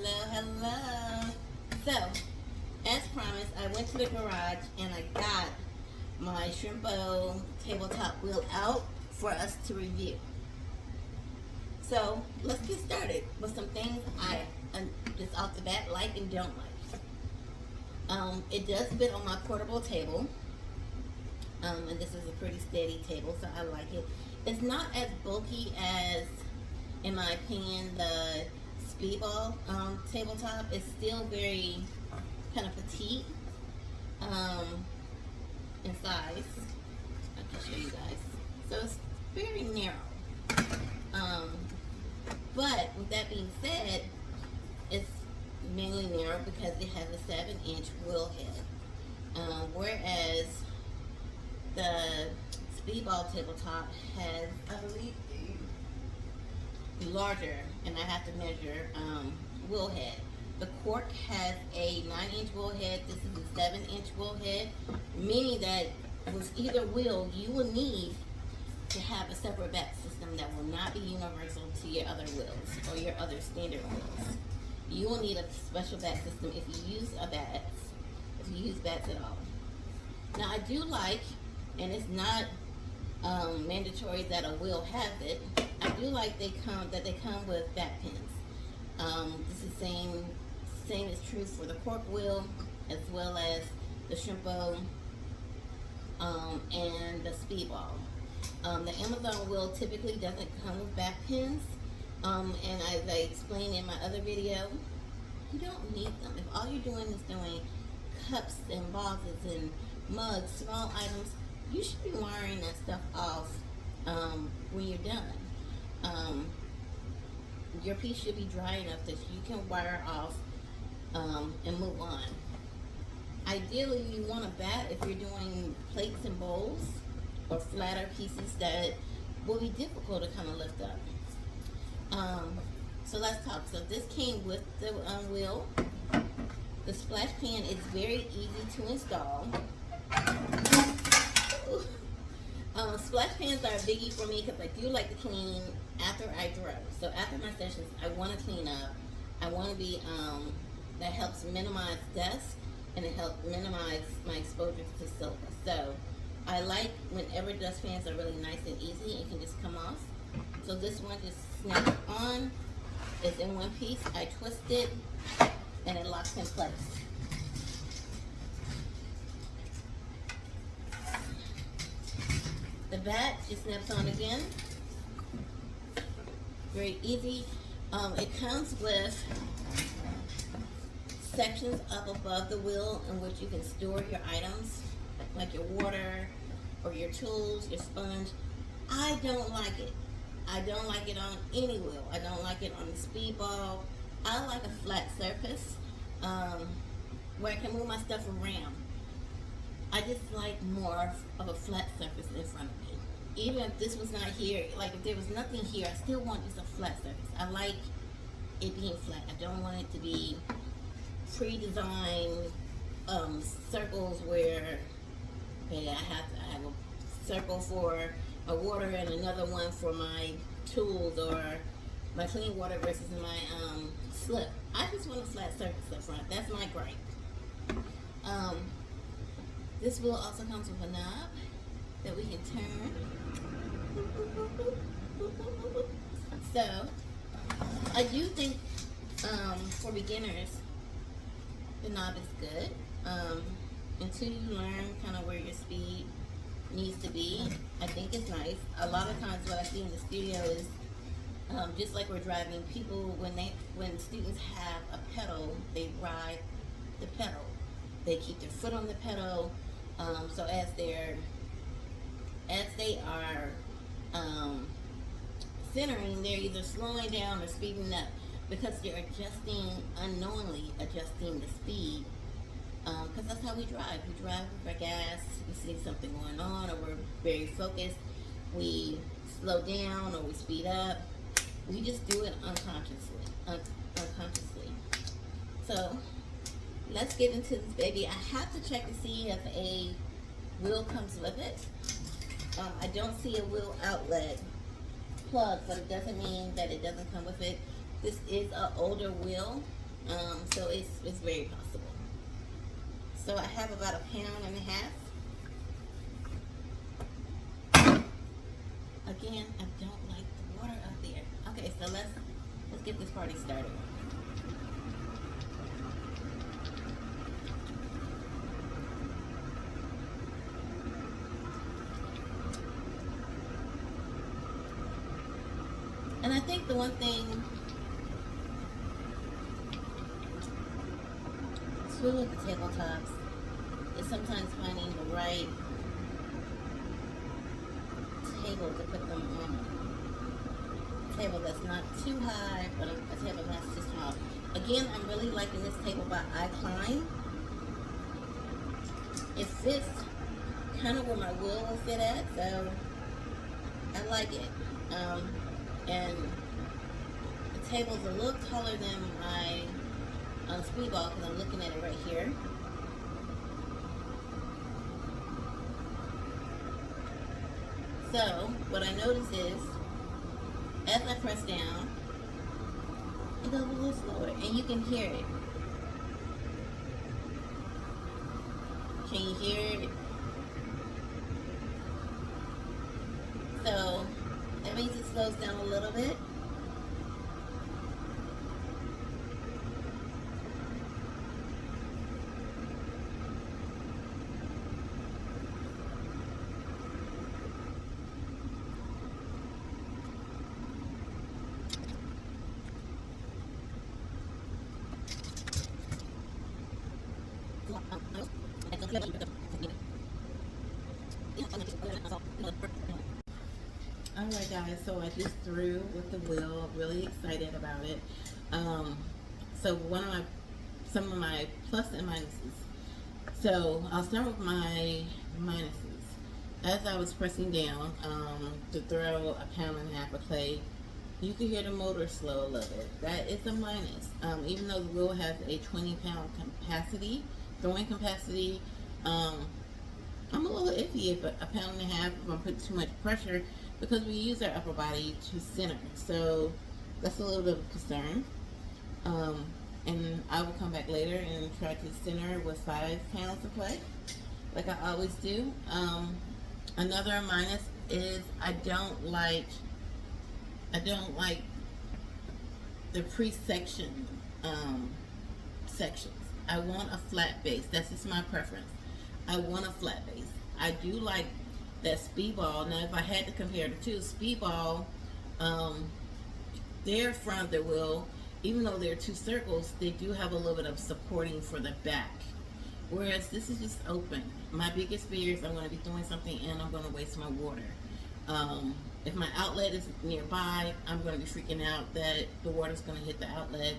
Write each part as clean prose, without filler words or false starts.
Hello. So, as promised, I went to the garage and I got my Shrimpo tabletop wheel out for us to review. So, let's get started with some things I just off the bat like and don't like. It does fit on my portable table. And this is a pretty steady table, so I like it. It's not as bulky as, in my opinion, the Speedball tabletop. It's still very kind of petite in size. I can show you guys. So it's very narrow. But with that being said, it's mainly narrow because it has a 7-inch wheel head. Whereas the Speedball tabletop has, I believe, larger, and I have to measure wheel head. The Cork has a 9-inch wheel head. This is a 7-inch wheel head, meaning that with either wheel, you will need to have a separate back system that will not be universal to your other wheels or your other standard wheels. You will need a special back system if you use bats at all. Now I do like, and it's not mandatory that a wheel has it, I do like that they come with back pins. This is same is true for the Cork wheel as well as the Shrimpo and the Speedball. The Amazon wheel typically doesn't come with back pins, and as I explained in my other video, you don't need them. If all you're doing is doing cups and vases and mugs, small items, you should be wiring that stuff off when you're done. Your piece should be dry enough that you can wire off and move on. Ideally, you want a bat if you're doing plates and bowls or flatter pieces that will be difficult to kind of lift up. So let's talk. So this came with the wheel. The splash pan is very easy to install. Splash pans are a biggie for me because I do like to clean after I throw. So after my sessions, I want to clean up. I want to be, that helps minimize dust and it helps minimize my exposure to silver. So I like whenever dustpans are really nice and easy and can just come off. So this one just snaps on. It's in one piece. I twist it and it locks in place. The bat just snaps on again. Very easy. It comes with sections up above the wheel in which you can store your items, like your water or your tools, your sponge. I don't like it. I don't like it on any wheel. I don't like it on the Speedball. I like a flat surface where I can move my stuff around. I just like more of a flat surface in front of me. Even if this was not here, like if there was nothing here, I still want just a flat surface. I like it being flat. I don't want it to be pre-designed circles where, okay, I have a circle for my water and another one for my tools or my clean water versus my slip. I just want a flat surface up front. That's my gripe. This wheel also comes with a knob that we can turn. So, I do think for beginners, the knob is good. Until you learn kind of where your speed needs to be, I think it's nice. A lot of times what I see in the studio is just like we're driving, people when students have a pedal, they ride the pedal. They keep their foot on the pedal. So as they are centering, they're either slowing down or speeding up because they're unknowingly adjusting the speed. Because that's how we drive. We drive with our gas, we see something going on, or we're very focused. We slow down or we speed up. We just do it unconsciously. So let's get into this baby. I have to check to see if a wheel comes with it. I don't see a wheel outlet plug, but it doesn't mean that it doesn't come with it. This is an older wheel. So it's very possible. So I have about a pound and a half. Again, I don't like the water up there. Okay, so let's get this party started. And I think the one thing too with the tabletops is sometimes finding the right table to put them on. A table that's not too high, but a table that's too small. Again, I'm really liking this table by iClimb. It fits kind of where my wheel will fit at, so I like it. And the table's a little taller than my speedball because I'm looking at it right here. So what I notice is as I press down, it goes a little slower, and you can hear it. Can you hear it? So that means it slows down a little bit. Alright guys, so I just threw with the wheel, really excited about it. So some of my plus and minuses. So I'll start with my minuses. As I was pressing down to throw a pound and a half of clay, you can hear the motor slow a little bit. That is a minus. Even though the wheel has a 20-pound capacity, throwing capacity, I'm a little iffy if a pound and a half if I'm putting too much pressure because we use our upper body to center. So that's a little bit of a concern. And I will come back later and try to center with 5 pounds of clay, like I always do. Another minus is I don't like the pre-section sections. I want a flat base. That's just my preference. I want a flat base. I do like that speedball. Now, if I had to compare the two, speedball, their front of the wheel, even though they're 2 circles, they do have a little bit of supporting for the back. Whereas this is just open. My biggest fear is I'm going to be doing something and I'm going to waste my water. If my outlet is nearby, I'm going to be freaking out that the water's going to hit the outlet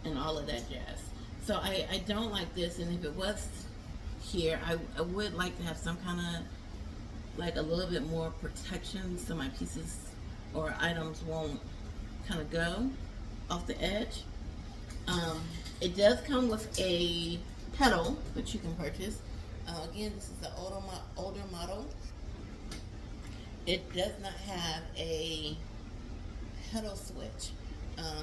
and all of that jazz. So I don't like this, and if it was here, I would like to have some kind of, like a little bit more protection so my pieces or items won't kind of go off the edge. It does come with a pedal that you can purchase. Again, this is the older model. It does not have a pedal switch.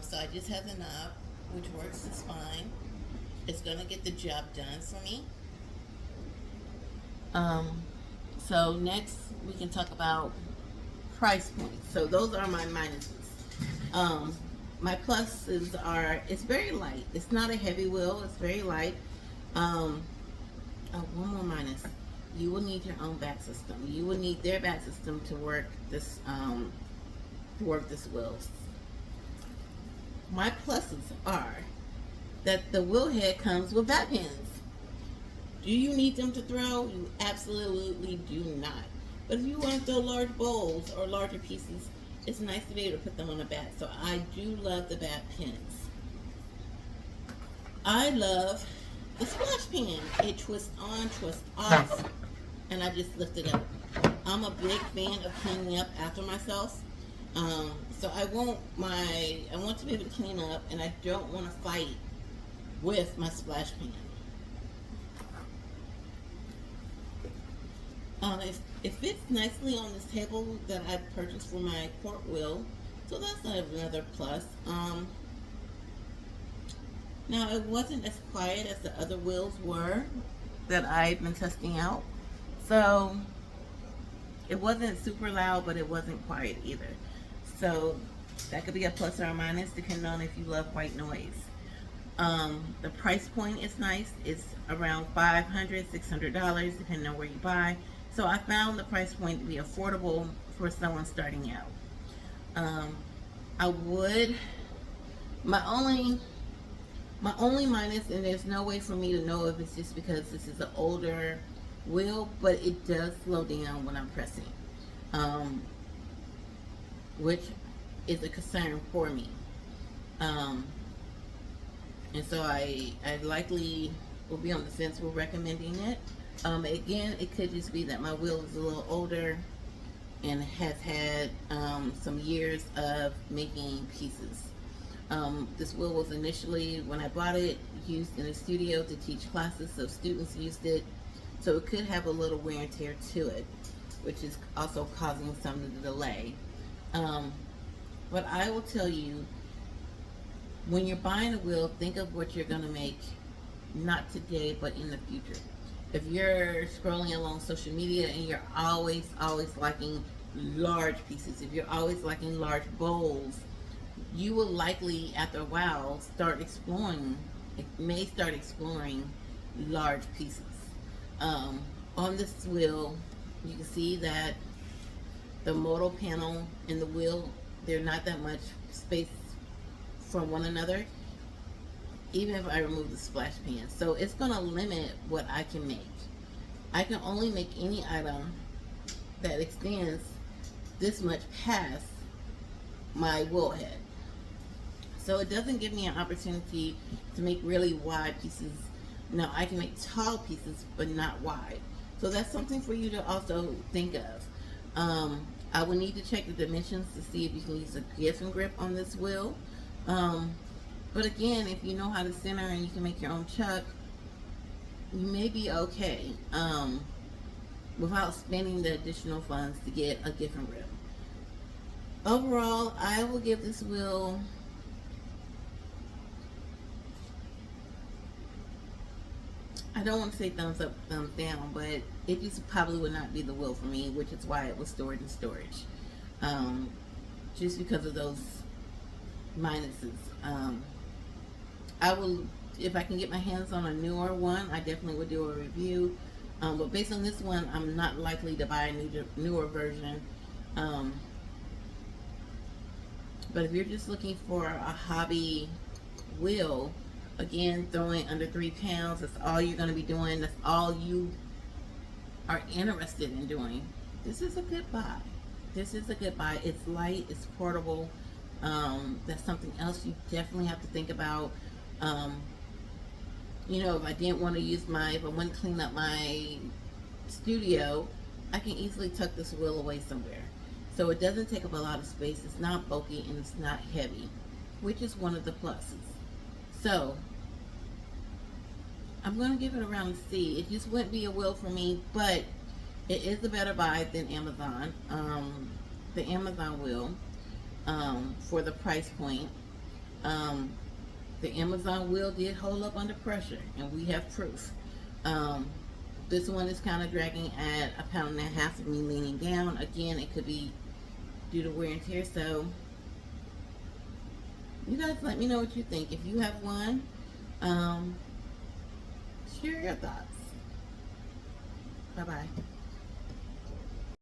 So I just have the knob, which works just fine. It's going to get the job done for me. So next we can talk about price points. So those are my minuses. My pluses are, it's very light. It's not a heavy wheel. It's very light. One more minus. You will need your own back system. You will need their back system to work this wheel. My pluses are that the wheel head comes with back pins. Do you need them to throw? You absolutely do not. But if you want to throw large bowls or larger pieces, it's nice to be able to put them on the back. So I do love the back pins. I love the splash pan. It twists on, twists off, and I just lift it up. I'm a big fan of cleaning up after myself. So I want to be able to clean up, and I don't want to fight with my splash pan. It fits nicely on this table that I purchased for my quart wheel, so that's another plus. Now, it wasn't as quiet as the other wheels were that I've been testing out. So, it wasn't super loud, but it wasn't quiet either. So, that could be a plus or a minus depending on if you love white noise. The price point is nice. It's around $500, $600 depending on where you buy. So I found the price point to be affordable for someone starting out. I would my only minus, and there's no way for me to know if it's just because this is an older wheel, but it does slow down when I'm pressing, um, which is a concern for me. Um, and so I likely will be on the fence with recommending it. Again, it could just be that my wheel is a little older and has had some years of making pieces. This wheel was initially, when I bought it, used in a studio to teach classes, so students used it. So it could have a little wear and tear to it, which is also causing some of the delay. But I will tell you, when you're buying a wheel, think of what you're going to make, not today, but in the future. If you're scrolling along social media and you're always liking large pieces, if you're always liking large bowls, you will likely, after a while, start exploring large pieces. On this wheel, you can see that the modal panel and the wheel, they're not that much space from one another, even if I remove the splash pan. So it's going to limit what I can make. I can only make any item that extends this much past my wheel head. So it doesn't give me an opportunity to make really wide pieces. Now I can make tall pieces, but not wide. So that's something for you to also think of. I will need to check the dimensions to see if you can use a Giffen grip on this wheel. But again, if you know how to center and you can make your own chuck, you may be okay without spending the additional funds to get a Giffen grip. Overall, I will give this wheel I don't want to say thumbs up, thumbs down, but it just probably would not be the wheel for me, which is why it was stored in storage. Just because of those minuses. I will, if I can get my hands on a newer one, I definitely would do a review. But based on this one, I'm not likely to buy a newer version. But if you're just looking for a hobby wheel, again, throwing under 3 pounds, that's all you're going to be doing, that's all you are interested in doing, this is a good buy. This is a good buy. It's light, it's portable. That's something else you definitely have to think about. You know, if I didn't want to use if I want to clean up my studio, I can easily tuck this wheel away somewhere. So it doesn't take up a lot of space, it's not bulky, and it's not heavy, which is one of the pluses. So, I'm going to give it around a C. It just wouldn't be a wheel for me, but it is a better buy than Amazon. The Amazon wheel, for the price point. The Amazon wheel did hold up under pressure, and we have proof. This one is kind of dragging at 1.5 pounds of me leaning down. Again, it could be due to wear and tear, so you guys let me know what you think. If you have one, share your thoughts. Bye-bye.